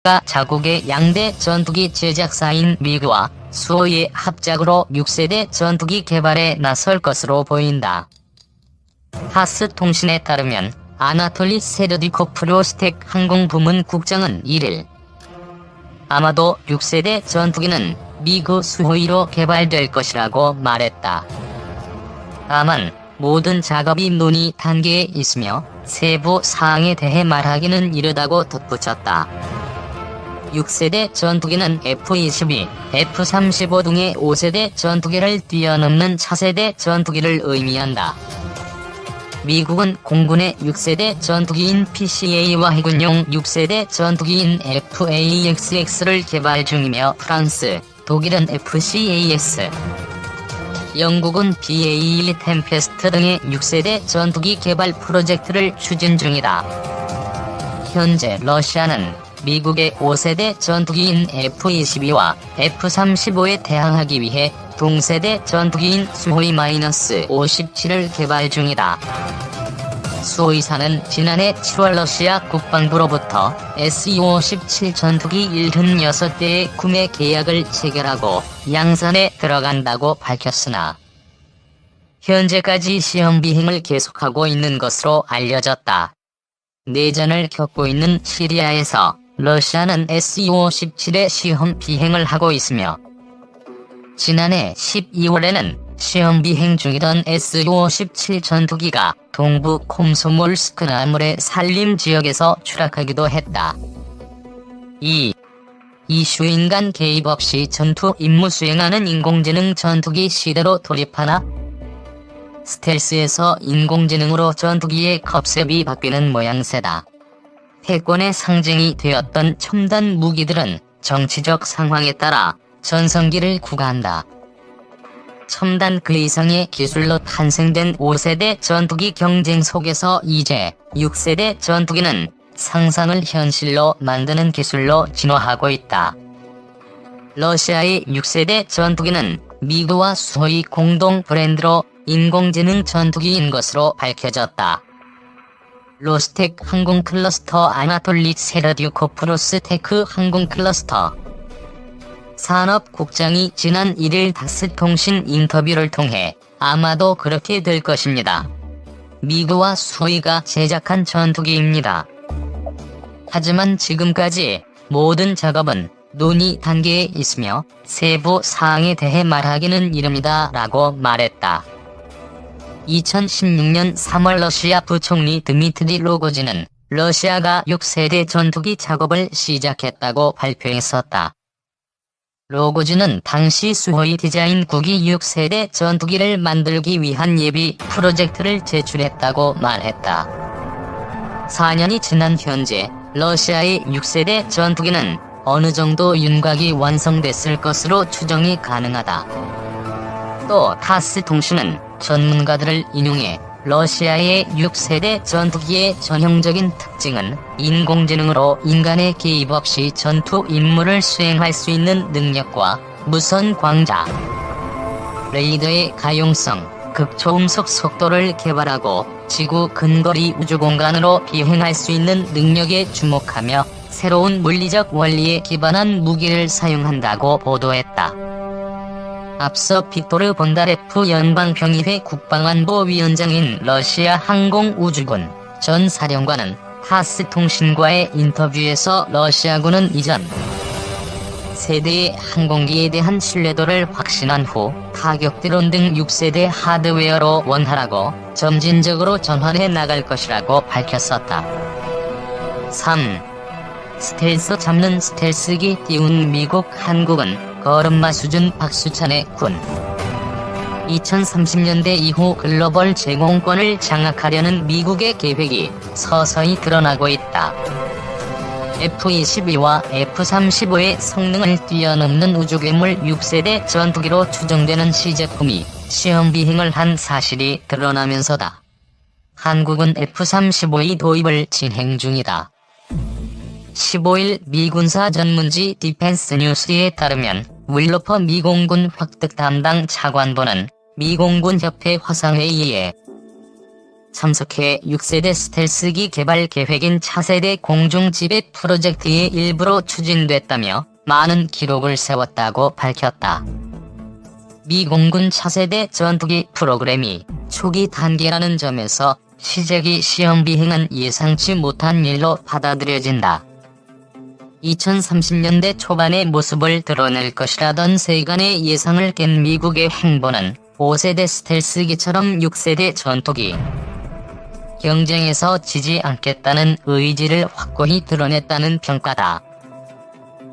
자국의 양대 전투기 제작사인 미그와 수호의 합작으로 6세대 전투기 개발에 나설 것으로 보인다. 타스통신에 따르면 아나톨리 세르디코프 로스텍 항공부문 국장은 1일 아마도 6세대 전투기는 미그 수호이로 개발될 것이라고 말했다. 다만 모든 작업이 논의 단계에 있으며 세부 사항에 대해 말하기는 이르다고 덧붙였다. 6세대 전투기는 F-22, F-35 등의 5세대 전투기를 뛰어넘는 차세대 전투기를 의미한다. 미국은 공군의 6세대 전투기인 PCA와 해군용 6세대 전투기인 F-AXX를 개발 중이며 프랑스, 독일은 FCAS, 영국은 BA-1 템페스트 등의 6세대 전투기 개발 프로젝트를 추진 중이다. 현재 러시아는 미국의 5세대 전투기인 F-22와 F-35에 대항하기 위해 동세대 전투기인 수호이-57을 개발 중이다. 수호이사는 지난해 7월 러시아 국방부로부터 Su-57 전투기 76대의 구매 계약을 체결하고 양산에 들어간다고 밝혔으나 현재까지 시험 비행을 계속하고 있는 것으로 알려졌다. 내전을 겪고 있는 시리아에서 러시아는 Su-57의 시험 비행을 하고 있으며 지난해 12월에는 시험 비행 중이던 Su-57 전투기가 동부 콤소몰스크 나물의 산림 지역에서 추락하기도 했다. 이 이슈 인간 개입 없이 전투 임무 수행하는 인공지능 전투기 시대로 돌입하나? 스텔스에서 인공지능으로 전투기의 컨셉이 바뀌는 모양새다. 패권의 상징이 되었던 첨단 무기들은 정치적 상황에 따라 전성기를 구가한다. 첨단 그 이상의 기술로 탄생된 5세대 전투기 경쟁 속에서 이제 6세대 전투기는 상상을 현실로 만드는 기술로 진화하고 있다. 러시아의 6세대 전투기는 미그와 수호이 공동 브랜드로 인공지능 전투기인 것으로 밝혀졌다. 로스텍 항공클러스터 아나톨리 세르듀코프 로스테크 항공클러스터 산업국장이 지난 1일 타스통신 인터뷰를 통해 아마도 그렇게 될 것입니다. 미그와 수호이가 제작한 전투기입니다. 하지만 지금까지 모든 작업은 논의 단계에 있으며 세부 사항에 대해 말하기는 이릅니다 라고 말했다. 2016년 3월 러시아 부총리 드미트리 로고진은 러시아가 6세대 전투기 작업을 시작했다고 발표했었다. 로고진은 당시 수호이 디자인국이 6세대 전투기를 만들기 위한 예비 프로젝트를 제출했다고 말했다. 4년이 지난 현재 러시아의 6세대 전투기는 어느 정도 윤곽이 완성됐을 것으로 추정이 가능하다. 또 타스통신은 전문가들을 인용해 러시아의 6세대 전투기의 전형적인 특징은 인공지능으로 인간의 개입 없이 전투 임무를 수행할 수 있는 능력과 무선 광자, 레이더의 가용성, 극초음속 속도를 개발하고 지구 근거리 우주공간으로 비행할 수 있는 능력에 주목하며 새로운 물리적 원리에 기반한 무기를 사용한다고 보도했다. 앞서 빅토르 본다레프 연방평의회 국방안보위원장인 러시아 항공우주군 전 사령관은 타스통신과의 인터뷰에서 러시아군은 이전 세대의 항공기에 대한 신뢰도를 확신한 후 타격 드론 등 6세대 하드웨어로 원활하고 점진적으로 전환해 나갈 것이라고 밝혔었다. 3. 스텔스 잡는 스텔스기 띄운 미국 한국은 걸음마 수준 박수찬의 군 2030년대 이후 글로벌 제공권을 장악하려는 미국의 계획이 서서히 드러나고 있다. F-22와 F-35의 성능을 뛰어넘는 우주괴물 6세대 전투기로 추정되는 시제품이 시험 비행을 한 사실이 드러나면서다. 한국은 F-35의 도입을 진행 중이다. 15일 미군사 전문지 디펜스 뉴스에 따르면 윌로퍼 미공군 확득 담당 차관보는 미공군 협회 화상회의에 참석해 6세대 스텔스기 개발 계획인 차세대 공중지배 프로젝트의 일부로 추진됐다며 많은 기록을 세웠다고 밝혔다. 미 공군 차세대 전투기 프로그램이 초기 단계라는 점에서 시제기 시험 비행은 예상치 못한 일로 받아들여진다. 2030년대 초반의 모습을 드러낼 것이라던 세간의 예상을 깬 미국의 행보는 5세대 스텔스기처럼 6세대 전투기 경쟁에서 지지 않겠다는 의지를 확고히 드러냈다는 평가다.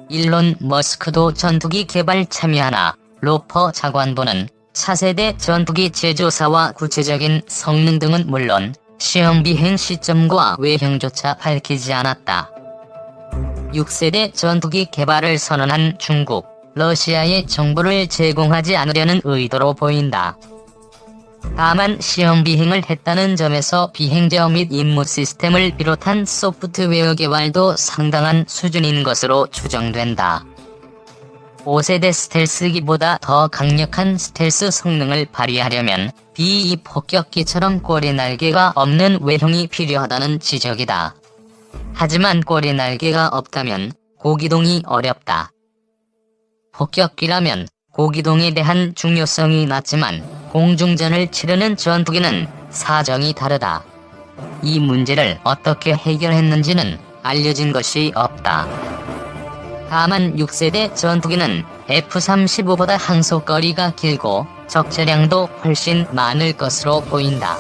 일론 머스크도 전투기 개발 참여하나 로퍼 차관보는 차세대 전투기 제조사와 구체적인 성능 등은 물론 시험 비행 시점과 외형조차 밝히지 않았다. 6세대 전투기 개발을 선언한 중국, 러시아에 정보를 제공하지 않으려는 의도로 보인다. 다만 시험 비행을 했다는 점에서 비행제어 및 임무 시스템을 비롯한 소프트웨어 개발도 상당한 수준인 것으로 추정된다. 5세대 스텔스기보다 더 강력한 스텔스 성능을 발휘하려면 B-2 폭격기처럼 꼬리 날개가 없는 외형이 필요하다는 지적이다. 하지만 꼬리 날개가 없다면 고기동이 어렵다. 폭격기라면 고기동에 대한 중요성이 낮지만 공중전을 치르는 전투기는 사정이 다르다. 이 문제를 어떻게 해결했는지는 알려진 것이 없다. 다만 6세대 전투기는 F-35보다 항속거리가 길고 적재량도 훨씬 많을 것으로 보인다.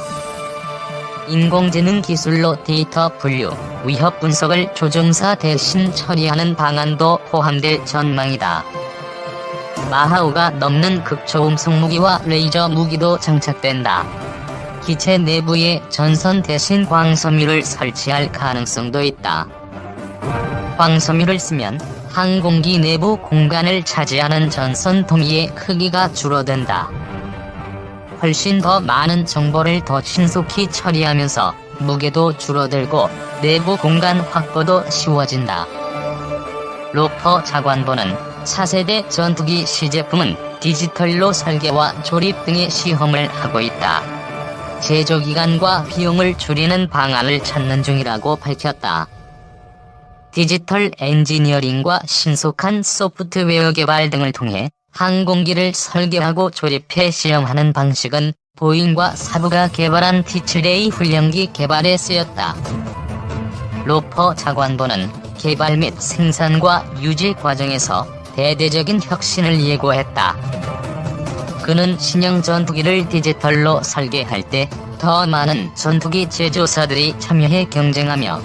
인공지능 기술로 데이터 분류, 위협 분석을 조종사 대신 처리하는 방안도 포함될 전망이다. 마하우가 넘는 극초음속 무기와 레이저 무기도 장착된다. 기체 내부에 전선 대신 광섬유를 설치할 가능성도 있다. 광섬유를 쓰면 항공기 내부 공간을 차지하는 전선 통이의 크기가 줄어든다. 훨씬 더 많은 정보를 더 신속히 처리하면서 무게도 줄어들고 내부 공간 확보도 쉬워진다. 로퍼 차관보는 차세대 전투기 시제품은 디지털로 설계와 조립 등의 시험을 하고 있다. 제조기간과 비용을 줄이는 방안을 찾는 중이라고 밝혔다. 디지털 엔지니어링과 신속한 소프트웨어 개발 등을 통해 항공기를 설계하고 조립해 시험하는 방식은 보잉과 사부가 개발한 T-7A 훈련기 개발에 쓰였다. 로퍼 차관보는 개발 및 생산과 유지 과정에서 대대적인 혁신을 예고했다. 그는 신형 전투기를 디지털로 설계할 때 더 많은 전투기 제조사들이 참여해 경쟁하며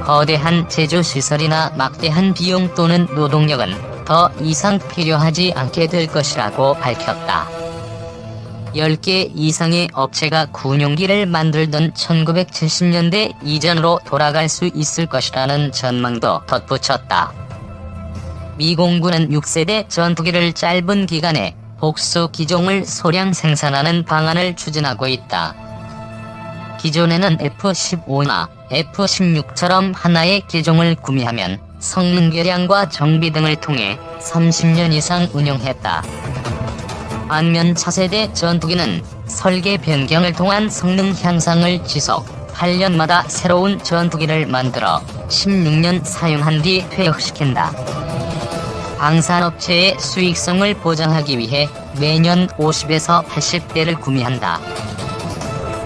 거대한 제조시설이나 막대한 비용 또는 노동력은 더 이상 필요하지 않게 될 것이라고 밝혔다. 10개 이상의 업체가 군용기를 만들던 1970년대 이전으로 돌아갈 수 있을 것이라는 전망도 덧붙였다. 미 공군은 6세대 전투기를 짧은 기간에 복수 기종을 소량 생산하는 방안을 추진하고 있다. 기존에는 F-15나 F-16처럼 하나의 기종을 구매하면 성능 개량과 정비 등을 통해 30년 이상 운용했다. 반면 차세대 전투기는 설계 변경을 통한 성능 향상을 지속, 8년마다 새로운 전투기를 만들어 16년 사용한 뒤 퇴역시킨다. 방산업체의 수익성을 보장하기 위해 매년 50에서 80대를 구매한다.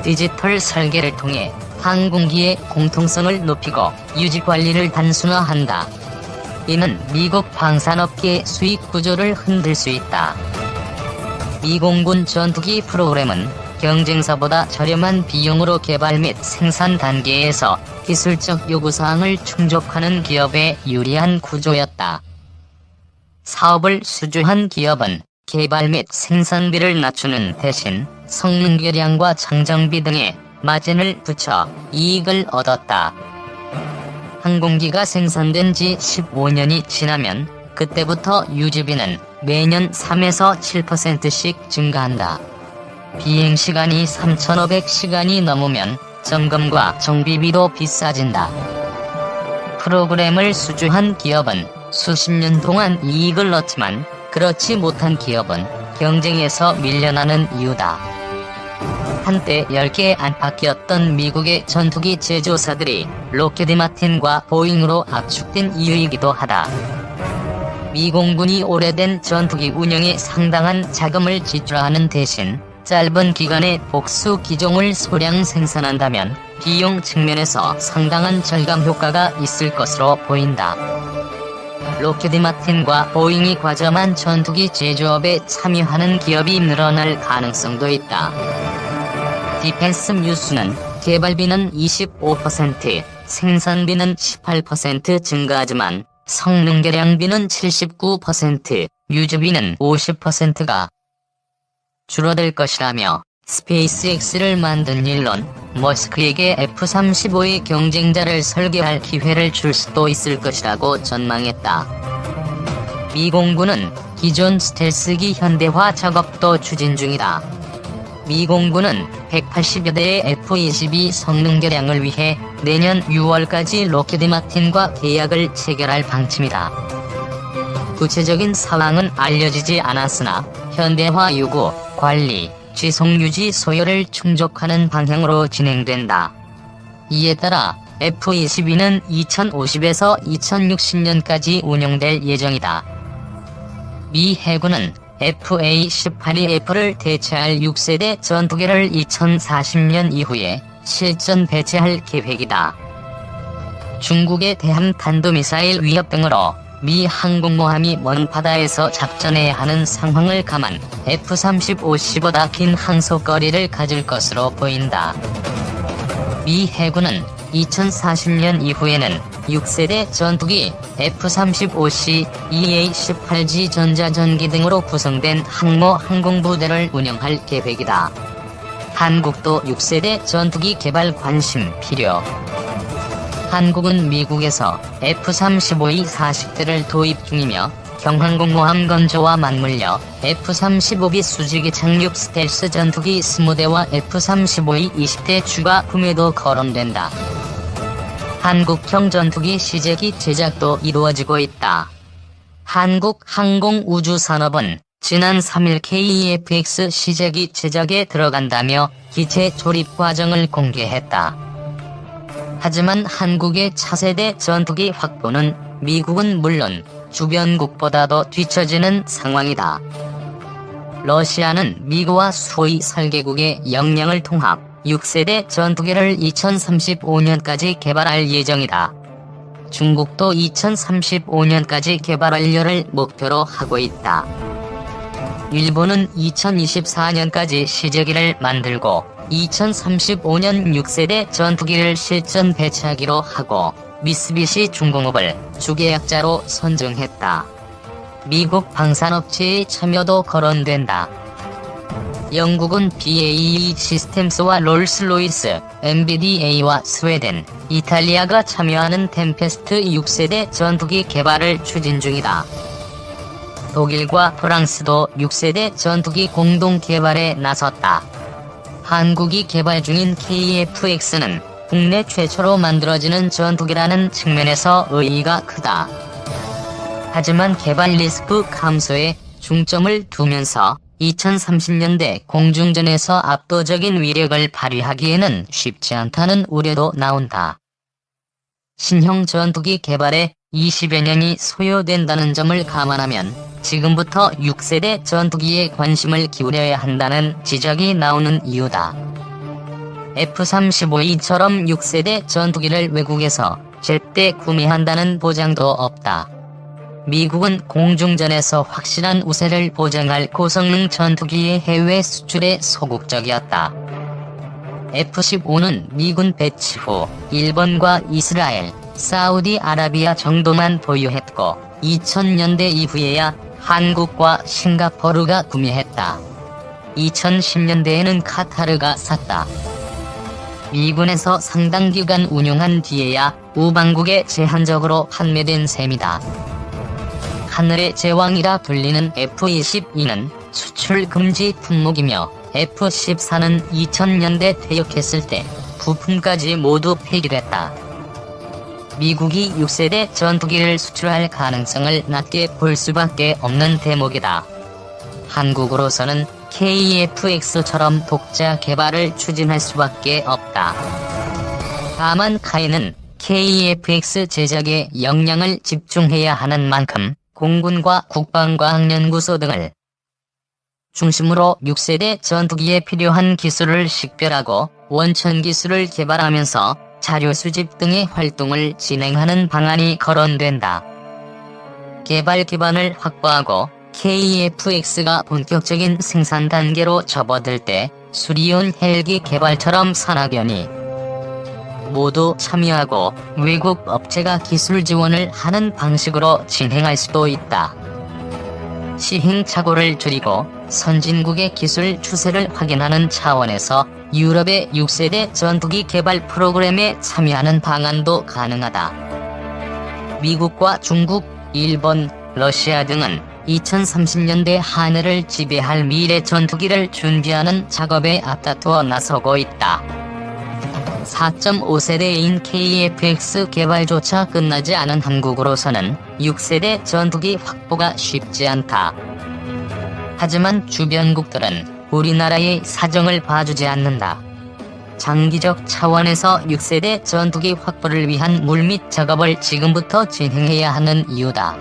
디지털 설계를 통해 항공기의 공통성을 높이고 유지관리를 단순화한다. 이는 미국 방산업계의 수익 구조를 흔들 수 있다. 미 공군 전투기 프로그램은 경쟁사보다 저렴한 비용으로 개발 및 생산 단계에서 기술적 요구사항을 충족하는 기업에 유리한 구조였다. 사업을 수주한 기업은 개발 및 생산비를 낮추는 대신 성능 개량과 장정비 등에 마진을 붙여 이익을 얻었다. 항공기가 생산된 지 15년이 지나면 그때부터 유지비는 매년 3에서 7%씩 증가한다. 비행시간이 3,500시간이 넘으면 점검과 정비비도 비싸진다. 프로그램을 수주한 기업은 수십 년 동안 이익을 얻지만 그렇지 못한 기업은 경쟁에서 밀려나는 이유다. 한때 10개 안팎이었던 미국의 전투기 제조사들이 록히드 마틴과 보잉으로 압축된 이유이기도 하다. 미 공군이 오래된 전투기 운영에 상당한 자금을 지출하는 대신 짧은 기간에 복수 기종을 소량 생산한다면 비용 측면에서 상당한 절감 효과가 있을 것으로 보인다. 록히드 마틴과 보잉이 과점한 전투기 제조업에 참여하는 기업이 늘어날 가능성도 있다. 디펜스 뉴스는 개발비는 25%, 생산비는 18% 증가하지만 성능 개량비는 79%, 유지비는 50%가 줄어들 것이라며 스페이스X를 만든 일론 머스크에게 F-35의 경쟁자를 설계할 기회를 줄 수도 있을 것이라고 전망했다. 미 공군은 기존 스텔스기 현대화 작업도 추진 중이다. 미 공군은 180여 대의 F-22 성능 개량을 위해 내년 6월까지 록히드 마틴과 계약을 체결할 방침이다. 구체적인 상황은 알려지지 않았으나 현대화 요구, 관리, 지속유지 소요를 충족하는 방향으로 진행된다. 이에 따라 F-22는 2050에서 2060년까지 운용될 예정이다. 미 해군은 FA-18이 F를 대체할 6세대 전투기를 2040년 이후에 실전 배치할 계획이다. 중국의 대함 탄도미사일 위협 등으로 미 항공모함이 먼 바다에서 작전해야 하는 상황을 감안 F-35C보다 긴 항속거리를 가질 것으로 보인다. 미 해군은 2040년 이후에는 6세대 전투기 F-35C, EA-18G 전자전기 등으로 구성된 항모 항공부대를 운영할 계획이다. 한국도 6세대 전투기 개발 관심 필요. 한국은 미국에서 F-35E 40대를 도입 중이며 경항공모함 건조와 맞물려 F-35B 수직이 착륙 스텔스 전투기 20대와 F-35E 20대 추가 구매도 거론된다. 한국형 전투기 시제기 제작도 이루어지고 있다. 한국항공우주산업은 지난 3일 KEFX 시제기 제작에 들어간다며 기체 조립 과정을 공개했다. 하지만 한국의 차세대 전투기 확보는 미국은 물론 주변국보다도 뒤처지는 상황이다. 러시아는 미국과 소위 설계국의 역량을 통합 6세대 전투기를 2035년까지 개발할 예정이다. 중국도 2035년까지 개발 완료를 목표로 하고 있다. 일본은 2024년까지 시제기를 만들고 2035년 6세대 전투기를 실전 배치하기로 하고 미쓰비시 중공업을 주계약자로 선정했다. 미국 방산업체의 참여도 거론된다. 영국은 BAE 시스템스와 롤스로이스, MBDA와 스웨덴, 이탈리아가 참여하는 템페스트 6세대 전투기 개발을 추진 중이다. 독일과 프랑스도 6세대 전투기 공동 개발에 나섰다. 한국이 개발 중인 KF-X는 국내 최초로 만들어지는 전투기라는 측면에서 의의가 크다. 하지만 개발 리스크 감소에 중점을 두면서 2030년대 공중전에서 압도적인 위력을 발휘하기에는 쉽지 않다는 우려도 나온다. 신형 전투기 개발에 20여 년이 소요된다는 점을 감안하면 지금부터 6세대 전투기에 관심을 기울여야 한다는 지적이 나오는 이유다. F-35E처럼 6세대 전투기를 외국에서 제때 구매한다는 보장도 없다. 미국은 공중전에서 확실한 우세를 보장할 고성능 전투기의 해외 수출에 소극적이었다. F-15는 미군 배치 후 일본과 이스라엘, 사우디아라비아 정도만 보유했고 2000년대 이후에야 한국과 싱가포르가 구매했다. 2010년대에는 카타르가 샀다. 미군에서 상당 기간 운용한 뒤에야 우방국에 제한적으로 판매된 셈이다. 하늘의 제왕이라 불리는 F-22는 수출 금지 품목이며 F-14는 2000년대 퇴역했을 때 부품까지 모두 폐기됐다. 미국이 6세대 전투기를 수출할 가능성을 낮게 볼 수밖에 없는 대목이다. 한국으로서는 KF-X처럼 독자 개발을 추진할 수밖에 없다. 다만 카이는 KF-X 제작에 역량을 집중해야 하는 만큼 공군과 국방과학연구소 등을 중심으로 6세대 전투기에 필요한 기술을 식별하고 원천 기술을 개발하면서 자료 수집 등의 활동을 진행하는 방안이 거론된다. 개발 기반을 확보하고 KF-X가 본격적인 생산 단계로 접어들 때 수리온 헬기 개발처럼 산학연이 모두 참여하고 외국 업체가 기술 지원을 하는 방식으로 진행할 수도 있다. 시행착오를 줄이고 선진국의 기술 추세를 확인하는 차원에서 유럽의 6세대 전투기 개발 프로그램에 참여하는 방안도 가능하다. 미국과 중국, 일본, 러시아 등은 2030년대 하늘을 지배할 미래 전투기를 준비하는 작업에 앞다투어 나서고 있다. 4.5세대인 KF-X 개발조차 끝나지 않은 한국으로서는 6세대 전투기 확보가 쉽지 않다. 하지만 주변국들은 우리나라의 사정을 봐주지 않는다. 장기적 차원에서 6세대 전투기 확보를 위한 물밑 작업을 지금부터 진행해야 하는 이유다.